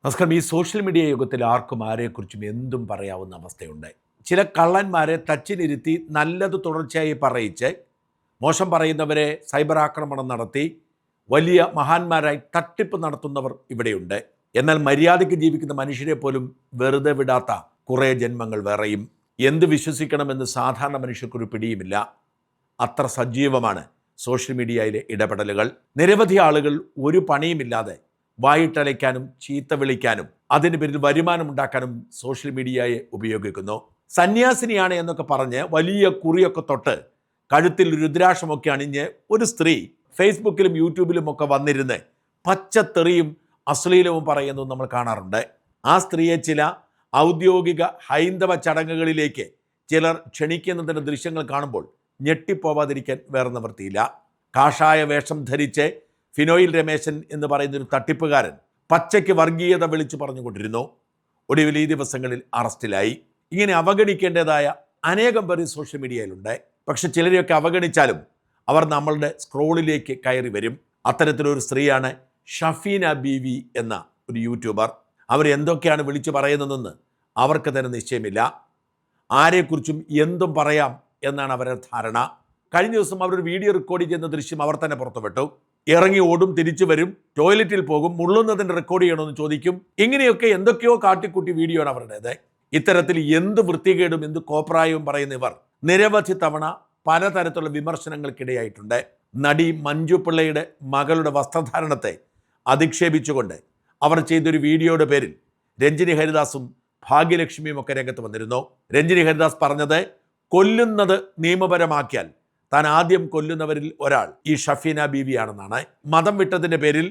നമസ്കാരം. ഈ social media യുഗത്തിൽ ആർക്കും ആരെക്കുറിച്ചും എന്തും പറയാവുന്ന അവസ്ഥയുണ്ട്. ചില കള്ളന്മാരെ തച്ചിനിരുത്തി നല്ലത് തുടർച്ചയായി പറയിച്ച് മോശം പറയുന്നവരെ സൈബർ ആക്രമണം നടത്തി വലിയ മഹാന്മാരായി തട്ടിപ്പ് നടത്തുന്നവർ ഇവിടെയുണ്ട്. എന്നാൽ മര്യാദയ്ക്ക് ജീവിക്കുന്ന മനുഷ്യരെ പോലും വെറുതെ വിടാത്ത കുറേ ജന്മങ്ങൾ വേറെയും. എന്ത് വിശ്വസിക്കണമെന്ന് സാധാരണ മനുഷ്യർക്കൊരു പിടിയുമില്ല. അത്ര സജീവമാണ് സോഷ്യൽ മീഡിയയിലെ ഇടപെടലുകൾ. നിരവധി ആളുകൾ ഒരു പണിയുമില്ലാതെ വായിട്ടലയ്ക്കാനും ചീത്ത വിളിക്കാനും അതിന് പേരിൽ വരുമാനമുണ്ടാക്കാനും സോഷ്യൽ മീഡിയയെ ഉപയോഗിക്കുന്നു. സന്യാസിനിയാണ് എന്നൊക്കെ പറഞ്ഞ് വലിയ കുറിയൊക്കെ തൊട്ട് കഴുത്തിൽ രുദ്രാക്ഷമൊക്കെ അണിഞ്ഞ് ഒരു സ്ത്രീ ഫേസ്ബുക്കിലും യൂട്യൂബിലും ഒക്കെ വന്നിരുന്ന് പച്ചത്തെറിയും അശ്ലീലവും പറയുന്നത് നമ്മൾ കാണാറുണ്ട്. ആ സ്ത്രീയെ ചില ഔദ്യോഗിക ഹൈന്ദവ ചടങ്ങുകളിലേക്ക് ചിലർ ക്ഷണിക്കുന്നതിൻ്റെ ദൃശ്യങ്ങൾ കാണുമ്പോൾ ഞെട്ടിപ്പോവാതിരിക്കാൻ വേറെ നിവൃത്തിയില്ല. കാഷായ വേഷം ധരിച്ച് ഫിനോയിൽ രമേശൻ എന്ന് പറയുന്നൊരു തട്ടിപ്പുകാരൻ പച്ചയ്ക്ക് വർഗീയത വിളിച്ചു പറഞ്ഞുകൊണ്ടിരുന്നു. ഒടുവിൽ ഈ ദിവസങ്ങളിൽ അറസ്റ്റിലായി. ഇങ്ങനെ അവഗണിക്കേണ്ടതായ അനേകം പേർ സോഷ്യൽ മീഡിയയിലുണ്ട്. പക്ഷെ ചിലരെയൊക്കെ അവഗണിച്ചാലും അവർ നമ്മളുടെ സ്ക്രോളിലേക്ക് കയറി വരും. അത്തരത്തിലൊരു സ്ത്രീയാണ് ഷഫീന ബീവി എന്ന ഒരു യൂട്യൂബർ. അവർ എന്തൊക്കെയാണ് വിളിച്ചു പറയുന്നതെന്ന് അവർക്ക് തന്നെ നിശ്ചയമില്ല. ആരെക്കുറിച്ചും എന്തും പറയാം എന്നാണ് അവരുടെ ധാരണ. കഴിഞ്ഞ ദിവസം അവരൊരു വീഡിയോ റെക്കോർഡ് ചെയ്യുന്ന ദൃശ്യം അവർ തന്നെ പുറത്തുവിട്ടു. ഇറങ്ങി ഓടും, തിരിച്ചു വരും, ടോയ്ലറ്റിൽ പോകും, മുള്ളുന്നതിൻ്റെ റെക്കോർഡ് ചെയ്യണമെന്ന് ചോദിക്കും. ഇങ്ങനെയൊക്കെ എന്തൊക്കെയോ കാട്ടിക്കൂട്ടി വീഡിയോ ആണ് അവരുടേത്. ഇത്തരത്തിൽ എന്ത് വൃത്തികേടും എന്ത് കോപ്രായവും പറയുന്ന ഇവർ നിരവധി തവണ പലതരത്തിലുള്ള വിമർശനങ്ങൾക്കിടയായിട്ടുണ്ട്. നടി മഞ്ജു പിള്ളയുടെ മകളുടെ വസ്ത്രധാരണത്തെ അധിക്ഷേപിച്ചുകൊണ്ട് അവർ ചെയ്തൊരു വീഡിയോയുടെ പേരിൽ രഞ്ജിനി ഹരിദാസും ഭാഗ്യലക്ഷ്മിയും ഒക്കെ രംഗത്ത് വന്നിരുന്നു. രഞ്ജിനി ഹരിദാസ് പറഞ്ഞത്, കൊല്ലുന്നത് നിയമപരമാക്കിയാൽ താൻ ആദ്യം കൊല്ലുന്നവരിൽ ഒരാൾ ഈ ഷഫീന ബീവിയാണെന്നാണ്. മതം വിട്ടതിൻ്റെ പേരിൽ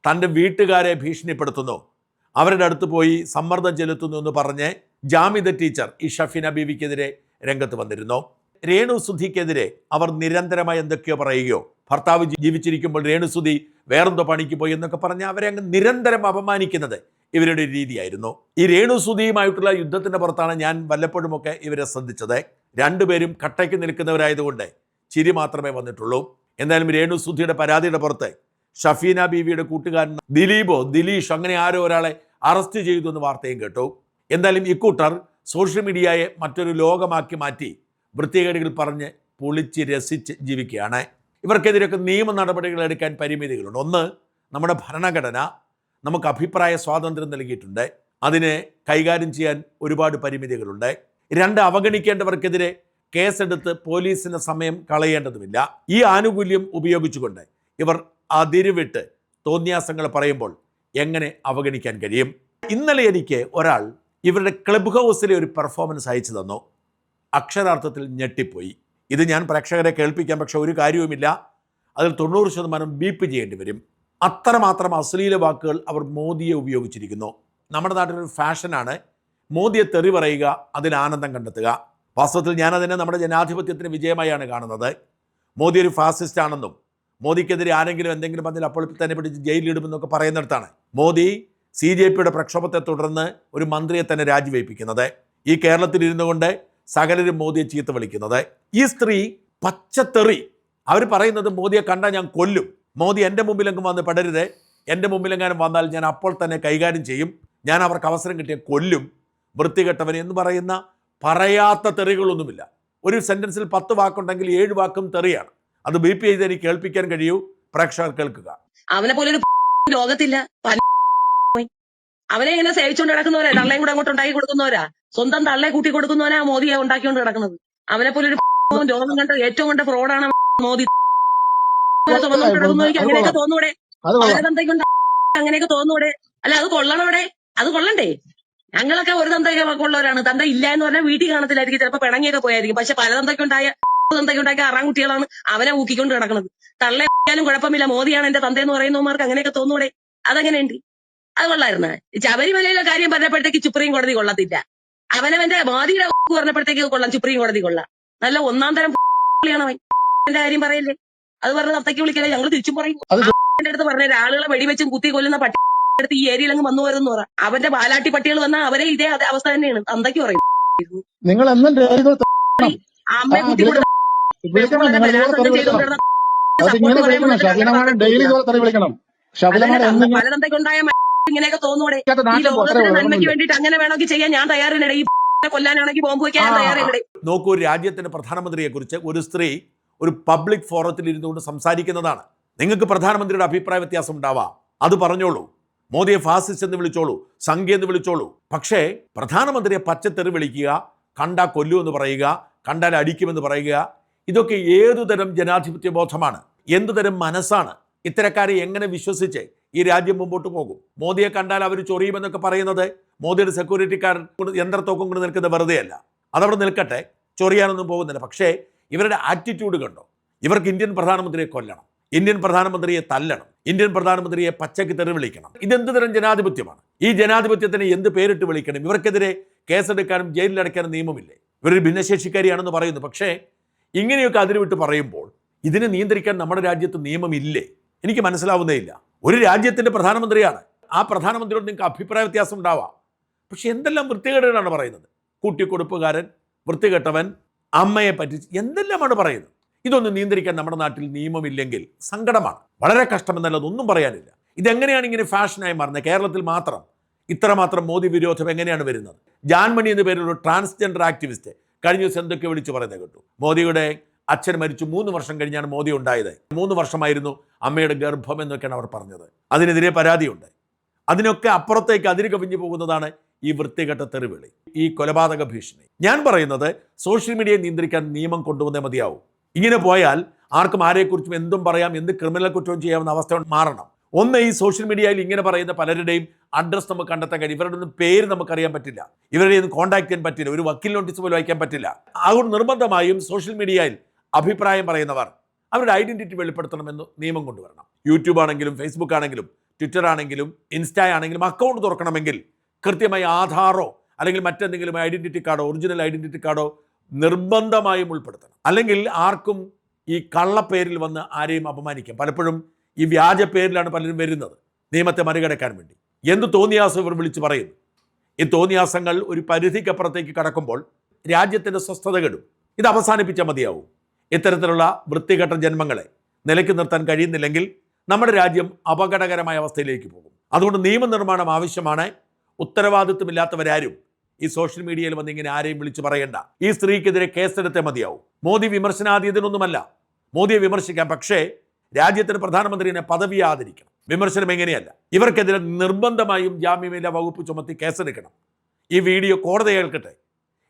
തൻ്റെ വീട്ടുകാരെ ഭീഷണിപ്പെടുത്തുന്നു, അവരുടെ അടുത്ത് പോയി സമ്മർദ്ദം ചെലുത്തുന്നു എന്ന് പറഞ്ഞ് ജാമിദ ടീച്ചർ ഈ ഷഫീന ബീവിക്കെതിരെ രംഗത്ത് വന്നിരുന്നു. രേണുസുധിക്കെതിരെ അവർ നിരന്തരമായി എന്തൊക്കെയോ പറയുകയോ, ഭർത്താവ് ജീവിച്ചിരിക്കുമ്പോൾ രേണുസുധി വേറെന്തോ പണിക്ക് പോയി എന്നൊക്കെ പറഞ്ഞ് അവരെ അങ്ങ് നിരന്തരം അപമാനിക്കുന്നത് ഇവരുടെ രീതിയായിരുന്നു. ഈ രേണുസുധിയുമായിട്ടുള്ള യുദ്ധത്തിൻ്റെ പുറത്താണ് ഞാൻ വല്ലപ്പോഴുമൊക്കെ ഇവരെ ശ്രദ്ധിച്ചത്. രണ്ടുപേരും കട്ടയ്ക്ക് നിൽക്കുന്നവരായതുകൊണ്ട് ചിരി മാത്രമേ വന്നിട്ടുള്ളൂ. എന്തായാലും രേണുസുധിയുടെ പരാതിയുടെ പുറത്ത് ഷഫീന ബീവിയുടെ കൂട്ടുകാരൻ ദിലീഷ് അങ്ങനെ ആരോ ഒരാളെ അറസ്റ്റ് ചെയ്തു എന്ന് വാർത്തയും കേട്ടു. എന്തായാലും ഇക്കൂട്ടർ സോഷ്യൽ മീഡിയയെ മറ്റൊരു ലോകമാക്കി മാറ്റി വൃത്തികേടുകൾ പറഞ്ഞ് പൊളിച്ച് രസിച്ച് ജീവിക്കുകയാണ്. ഇവർക്കെതിരെയൊക്കെ നിയമ നടപടികൾ എടുക്കാൻ പരിമിതികളുണ്ട്. ഒന്ന്, നമ്മുടെ ഭരണഘടന നമുക്ക് അഭിപ്രായ സ്വാതന്ത്ര്യം നൽകിയിട്ടുണ്ട്. അതിനെ കൈകാര്യം ചെയ്യാൻ ഒരുപാട് പരിമിതികളുണ്ട്. രണ്ട്, അവഗണിക്കേണ്ടവർക്കെതിരെ കേസെടുത്ത് പോലീസിന് സമയം കളയേണ്ടതുമില്ല. ഈ ആനുകൂല്യം ഉപയോഗിച്ചുകൊണ്ട് ഇവർ അതിരുവിട്ട് തോന്നിയാസങ്ങൾ പറയുമ്പോൾ എങ്ങനെ അവഗണിക്കാൻ കഴിയും? ഇന്നലെ എനിക്ക് ഒരാൾ ഇവരുടെ ക്ലബ് ഹൗസിലെ ഒരു പെർഫോമൻസ് അയച്ചു തന്നു. അക്ഷരാർത്ഥത്തിൽ ഞെട്ടിപ്പോയി. ഇത് ഞാൻ പ്രേക്ഷകരെ കേൾപ്പിക്കാം, പക്ഷെ ഒരു കാര്യവുമില്ല. അതിൽ 90% ബീപ്പ് ചെയ്യേണ്ടി വരും. അത്രമാത്രം അശ്ലീല വാക്കുകൾ അവർ മോദിയെ ഉപയോഗിച്ചിരിക്കുന്നു. നമ്മുടെ നാട്ടിലൊരു ഫാഷനാണ് മോദിയെ തെറി പറയുക, അതിൽ ആനന്ദം കണ്ടെത്തുക. വാസ്തവത്തിൽ ഞാനതിനെ നമ്മുടെ ജനാധിപത്യത്തിന് വിജയമായാണ് കാണുന്നത്. മോദി ഒരു ഫാസിസ്റ്റ് ആണെന്നും മോദിക്കെതിരെ ആരെങ്കിലും എന്തെങ്കിലും പറഞ്ഞാൽ അപ്പോൾ തന്നെ പിടിച്ച് ജയിലിലിടുമെന്നൊക്കെ പറയുന്നിടത്താണ് മോദി CJPയുടെ പ്രക്ഷോഭത്തെ തുടർന്ന് ഒരു മന്ത്രിയെ തന്നെ രാജിവയ്പ്പിക്കുന്നത്. ഈ കേരളത്തിൽ ഇരുന്നു കൊണ്ട് സകലരും മോദിയെ ചീത്ത വിളിക്കുന്നത്. ഈ സ്ത്രീ പച്ചത്തെറി അവർ പറയുന്നത്, മോദിയെ കണ്ടാൽ ഞാൻ കൊല്ലും, മോദി എൻ്റെ മുമ്പിലെങ്കും വന്ന് പെടരുത്, എൻ്റെ മുമ്പിലെങ്ങാനും വന്നാൽ ഞാൻ അപ്പോൾ തന്നെ കൈകാര്യം ചെയ്യും, ഞാൻ അവർക്ക് അവസരം കിട്ടിയ കൊല്ലും, വൃത്തികെട്ടവൻ എന്ന് പറയുന്ന പറയാത്ത തെറികളൊന്നുമില്ല. ഒരു സെൻറ്റൻസിൽ 10 വാക്കുണ്ടെങ്കിൽ 7 വാക്കും തെറിയാണ്. അത് ബീപ്പ് ചെയ്ത് എനിക്ക് കേൾപ്പിക്കാൻ കഴിയൂ. പ്രേക്ഷകർ കേൾക്കുക. അവനെ പോലെ ഒരു ലോകത്തില്ല. അവനെ ഇങ്ങനെ സേവിച്ചുകൊണ്ട് കിടക്കുന്നവരാ, തള്ളയും കൂടെ അങ്ങോട്ട് ഉണ്ടാക്കി കൊടുക്കുന്നവരാ, സ്വന്തം തള്ളയെ കൂട്ടി കൊടുക്കുന്നവനാ മോദിയെ ഉണ്ടാക്കിക്കൊണ്ട് കിടക്കുന്നത്. അവനെ പോലെ ഒരു ലോകം കണ്ട ഏറ്റവും കണ്ട ഫ്രോഡാണ് മോദി. അങ്ങനെയൊക്കെ തോന്നൂടെ? അങ്ങനെയൊക്കെ തോന്നൂടെ? അല്ല, അത് കൊള്ളണവിടെ, അത് കൊള്ളണ്ടേ? ഞങ്ങളൊക്കെ ഒരു തന്തയ്ക്ക് ഉള്ളവരാണ്. തന്ത ഇല്ല എന്ന് പറഞ്ഞാൽ വീട്ടിൽ കാണത്തില്ലായിരിക്കും, ചിലപ്പോൾ പിണങ്ങിയൊക്കെ പോയായിരിക്കും. പക്ഷെ പല തന്തയ്ക്കുണ്ടായ ആറാംകുട്ടികളാണ് അവനെ ഊക്കിക്കൊണ്ട് കിടക്കുന്നത്. തള്ളയാലും കുഴപ്പമില്ല, മോദിയാണ് എന്റെ തന്തയെന്ന് പറയുന്നവർക്ക് അങ്ങനെയൊക്കെ തോന്നൂടെ? അതെങ്ങനെയുണ്ട്? അത് കൊള്ളായിരുന്ന. ശബരിമലയിലെ കാര്യം പറഞ്ഞപ്പോഴത്തേക്ക് സുപ്രീം കോടതി കൊള്ളത്തില്ല. അവനവന്റെ മോദിയുടെ പറഞ്ഞപ്പോഴത്തേക്ക് കൊള്ളാം, സുപ്രീം കോടതി കൊള്ളാം. നല്ല ഒന്നാം തരം അവൻ. എന്റെ കാര്യം പറയല്ലേ? അത് പറഞ്ഞ് തത്തയ്ക്ക് വിളിക്കല്ലേ? ഞങ്ങൾ തിരിച്ചും പറയും. എന്റെ അടുത്ത് പറഞ്ഞ ആളുകളെ വെടിവെച്ചും കുത്തി കൊല്ലുന്ന പട്ടി അടുത്ത് ഈ ഏരിയയിൽ അങ്ങ് വന്നു വരുന്നു പറ. അവന്റെ ബാലാട്ടി പട്ടികൾ വന്നാൽ അവരെ ഇതേ അവസ്ഥ തന്നെയാണ്. തന്തയ്ക്ക് പറയും. നിങ്ങൾ അമ്മയെ കുത്തി കൊടുത്ത പലതന്തയ്ക്കുണ്ടായ ഇങ്ങനെയൊക്കെ തോന്നൂടെ? ഈ നാട്ടിൽ ലോകത്തിന്റെ നന്മയ്ക്ക് വേണ്ടിയിട്ട് അങ്ങനെ വേണമെങ്കിൽ ചെയ്യാൻ ഞാൻ തയ്യാറില്ലടേ. ഈ കൊല്ലാനാണെങ്കിൽ ബോംബ് വയ്ക്കാൻ ഞാൻ തയ്യാറില്ലടേ. നോക്കൂ, രാജ്യത്തിന്റെ പ്രധാനമന്ത്രിയെ കുറിച്ച് ഒരു സ്ത്രീ ഒരു പബ്ലിക് ഫോറത്തിൽ ഇരുന്നുകൊണ്ട് സംസാരിക്കുന്നതാണ്. നിങ്ങൾക്ക് പ്രധാനമന്ത്രിയുടെ അഭിപ്രായ വ്യത്യാസം ഉണ്ടാവാം, അത് പറഞ്ഞോളൂ. മോദിയെ ഫാസിസ്റ്റ് എന്ന് വിളിച്ചോളൂ, സംഘി എന്ന് വിളിച്ചോളൂ. പക്ഷേ പ്രധാനമന്ത്രിയെ പച്ചത്തെറി വിളിക്കുക, കണ്ടാ കൊല്ലൂ എന്ന് പറയുക, കണ്ടാൽ അടിക്കുമെന്ന് പറയുക, ഇതൊക്കെ ഏതുതരം ജനാധിപത്യ ബോധമാണ്? എന്തുതരം മനസ്സാണ്? ഇത്തരക്കാരെ എങ്ങനെ വിശ്വസിച്ച് ഈ രാജ്യം മുമ്പോട്ട് പോകും? മോദിയെ കണ്ടാൽ അവർ ചൊറിയുമെന്നൊക്കെ പറയുന്നത് മോദിയുടെ സെക്യൂരിറ്റിക്കാർ യന്ത്രത്തോക്കും കൊണ്ട് നിൽക്കുന്നത് വെറുതെയല്ല. അതവിടെ നിൽക്കട്ടെ, ചൊറിയാനൊന്നും പോകുന്നില്ല. പക്ഷേ ഇവരുടെ ആറ്റിറ്റ്യൂഡ് കണ്ടോ? ഇവർക്ക് ഇന്ത്യൻ പ്രധാനമന്ത്രിയെ കൊല്ലണം, ഇന്ത്യൻ പ്രധാനമന്ത്രിയെ തല്ലണം, ഇന്ത്യൻ പ്രധാനമന്ത്രിയെ പച്ചയ്ക്ക് തെറി വിളിക്കണം. ഇതെന്ത് തരം ജനാധിപത്യമാണ്? ഈ ജനാധിപത്യത്തിന് എന്ത് പേരിട്ട് വിളിക്കണം? ഇവർക്കെതിരെ കേസെടുക്കാനും ജയിലിലടയ്ക്കാനും നിയമമില്ലേ? ഇവരൊരു ഭിന്നശേഷിക്കാരിയാണെന്ന് പറയുന്നു. പക്ഷേ ഇങ്ങനെയൊക്കെ അതിരുവിട്ട് പറയുമ്പോൾ ഇതിനെ നിയന്ത്രിക്കാൻ നമ്മുടെ രാജ്യത്ത് നിയമമില്ലേ? എനിക്ക് മനസ്സിലാവുന്നേ ഇല്ല. ഒരു രാജ്യത്തിൻ്റെ പ്രധാനമന്ത്രിയാണ്, ആ പ്രധാനമന്ത്രിയോട് നിങ്ങൾക്ക് അഭിപ്രായ വ്യത്യാസം ഉണ്ടാവാം. പക്ഷെ എന്തെല്ലാം വൃത്തികേടുകളാണ് പറയുന്നത്. കൂട്ടിക്കൊടുപ്പുകാരൻ, വൃത്തികെട്ടവൻ, അമ്മയെ പറ്റി എന്തെല്ലാമാണ് പറയുന്നത്. ഇതൊന്നും നിയന്ത്രിക്കാൻ നമ്മുടെ നാട്ടിൽ നിയമമില്ലെങ്കിൽ സങ്കടമാണ്. വളരെ കഷ്ടമെന്നല്ലതൊന്നും പറയാനില്ല. ഇതെങ്ങനെയാണ് ഇങ്ങനെ ഫാഷനായി മാറുന്നത്? കേരളത്തിൽ മാത്രം ഇത്രമാത്രം മോദി വിരോധം എങ്ങനെയാണ് വരുന്നത്? ജാൻമണി എന്ന പേരിൽ ഒരു ട്രാൻസ്ജെൻഡർ ആക്ടിവിസ്റ്റ് കഴിഞ്ഞ ദിവസം എന്തൊക്കെ വിളിച്ചു പറയുന്നത് കേട്ടു. മോദിയുടെ അച്ഛൻ മരിച്ചു 3 വർഷം കഴിഞ്ഞാണ് മോദി ഉണ്ടായത്, 3 വർഷമായിരുന്നു അമ്മയുടെ ഗർഭം എന്നൊക്കെയാണ് അവർ പറഞ്ഞത്. അതിനെതിരെ പരാതിയുണ്ട്. അതിനൊക്കെ അപ്പുറത്തേക്ക് അതിര് കവിഞ്ഞു പോകുന്നതാണ് ഈ വൃത്തികെട്ട തെറിവിളി, ഈ കൊലപാതക ഭീഷണി. ഞാൻ പറയുന്നത് സോഷ്യൽ മീഡിയയെ നിയന്ത്രിക്കാൻ നിയമം കൊണ്ടുവന്നേ മതിയാവും. ഇങ്ങനെ പോയാൽ ആർക്കും ആരെക്കുറിച്ചും എന്തും പറയാം, എന്ത് ക്രിമിനൽ കുറ്റവും ചെയ്യാവുന്ന അവസ്ഥ മാറണം. ഒന്ന്, ഈ സോഷ്യൽ മീഡിയയിൽ ഇങ്ങനെ പറയുന്ന പലരുടെയും അഡ്രസ്സ് നമുക്ക് കണ്ടെത്താൻ കഴിയും. ഇവരുടെ ഒന്നും പേര് നമുക്കറിയാൻ പറ്റില്ല, ഇവരുടെ ഒന്നും കോൺടാക്ട് ചെയ്യാൻ പറ്റില്ല, ഒരു വക്കീൽ നോട്ടീസ് പോലും അയക്കാൻ പറ്റില്ല. അതുകൊണ്ട് നിർബന്ധമായും സോഷ്യൽ മീഡിയയിൽ അഭിപ്രായം പറയുന്നവർ അവരുടെ ഐഡന്റിറ്റി വെളിപ്പെടുത്തണമെന്ന് നിയമം കൊണ്ടുവരണം. യൂട്യൂബ് ആണെങ്കിലും ഫേസ്ബുക്ക് ആണെങ്കിലും ട്വിറ്റർ ആണെങ്കിലും ഇൻസ്റ്റ ആണെങ്കിലും അക്കൗണ്ട് തുറക്കണമെങ്കിൽ കൃത്യമായി ആധാറോ അല്ലെങ്കിൽ മറ്റെന്തെങ്കിലും ഐഡന്റിറ്റി കാർഡോ, ഒറിജിനൽ ഐഡന്റിറ്റി കാർഡോ നിർബന്ധമായും ഉൾപ്പെടുത്തണം. അല്ലെങ്കിൽ ആർക്കും ഈ കള്ളപ്പേരിൽ വന്ന് ആരെയും അപമാനിക്കാം. പലപ്പോഴും ഈ വ്യാജ പേരിലാണ് പലരും വരുന്നത് നിയമത്തെ മറികടക്കാൻ വേണ്ടി. എന്ത് തോന്നിയാസം ഇവർ വിളിച്ച് പറയുന്നു. ഈ തോന്നിയാസങ്ങൾ ഒരു പരിധിക്കപ്പുറത്തേക്ക് കടക്കുമ്പോൾ രാജ്യത്തിൻ്റെ സ്വസ്ഥത കെടും. ഇത് അവസാനിപ്പിച്ചാൽ മതിയാവും. ഇത്തരത്തിലുള്ള വൃത്തികെട്ട ജന്മങ്ങളെ നിലയ്ക്ക് നിർത്താൻ കഴിയുന്നില്ലെങ്കിൽ നമ്മുടെ രാജ്യം അപകടകരമായ അവസ്ഥയിലേക്ക് പോകും. അതുകൊണ്ട് നിയമനിർമ്മാണം ആവശ്യമാണ്. ഉത്തരവാദിത്വമില്ലാത്തവരാരും ഈ സോഷ്യൽ മീഡിയയിൽ വന്ന് ഇങ്ങനെ ആരെയും വിളിച്ച് പറയേണ്ട. ഈ സ്ത്രീക്കെതിരെ കേസെടുത്തേ മതിയാവും. മോദി വിമർശനാതീതനൊന്നുമല്ല, മോദിയെ വിമർശിക്കാം. പക്ഷേ രാജ്യത്തിന് പ്രധാനമന്ത്രിയെ പദവി ആദരിക്കണം. വിമർശനം എങ്ങനെയല്ല, ഇവർക്കെതിരെ നിർബന്ധമായും ജാമ്യമില്ലാ വകുപ്പ് ചുമത്തി കേസെടുക്കണം. ഈ വീഡിയോ കോടതി കേൾക്കട്ടെ.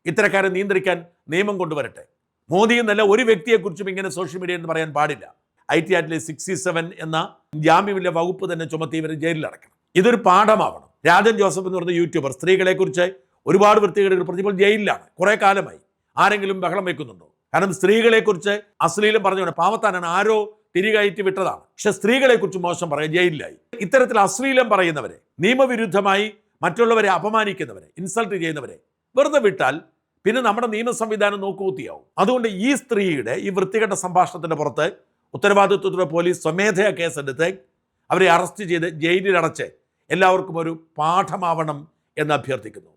ഇത്തരക്കാരെ നിയന്ത്രിക്കാൻ നിയമം കൊണ്ടുവരട്ടെ. മോദി എന്നല്ല ഒരു വ്യക്തിയെക്കുറിച്ചും ഇങ്ങനെ സോഷ്യൽ മീഡിയ എന്ന് പറയാൻ പാടില്ല. IT ആക്ടിലെ 67 എന്ന ജാമ്യമില്ലാ വകുപ്പ് തന്നെ ചുമത്തി ഇവരെ ജയിലിലടക്കണം. ഇതൊരു പാഠമാവണം. രാജൻ ജോസഫ് എന്ന് പറഞ്ഞ യൂട്യൂബർ സ്ത്രീകളെക്കുറിച്ച് ഒരുപാട് വൃത്തികേടുകൾ പ്രതിപ്പോൾ ജയിലിലാണ് കുറേ കാലമായി. ആരെങ്കിലും ബഹളം വയ്ക്കുന്നുണ്ടോ? കാരണം സ്ത്രീകളെക്കുറിച്ച് അശ്ലീലം പറഞ്ഞുകൊണ്ട് പാവത്താനാണ്, ആരോ തിരികയറ്റി വിട്ടതാണ്. പക്ഷെ സ്ത്രീകളെക്കുറിച്ച് മോശം പറയാൻ ജയിലിലായി. ഇത്തരത്തിൽ അശ്ലീലം പറയുന്നവരെ, നിയമവിരുദ്ധമായി മറ്റുള്ളവരെ അപമാനിക്കുന്നവരെ, ഇൻസൾട്ട് ചെയ്യുന്നവരെ വെറുതെ വിട്ടാൽ പിന്നെ നമ്മുടെ നിയമ സംവിധാനം നോക്കുകൂത്തിയാവും. അതുകൊണ്ട് ഈ സ്ത്രീയുടെ ഈ വൃത്തികെട്ട സംഭാഷണത്തിന്റെ പുറത്ത് ഉത്തരവാദിത്വത്തോടെ പോലീസ് സ്വമേധയാ കേസെടുത്ത് അവരെ അറസ്റ്റ് ചെയ്ത് ജയിലിലടച്ച് എല്ലാവർക്കും ഒരു പാഠമാവണം എന്ന് അഭ്യർത്ഥിക്കുന്നു.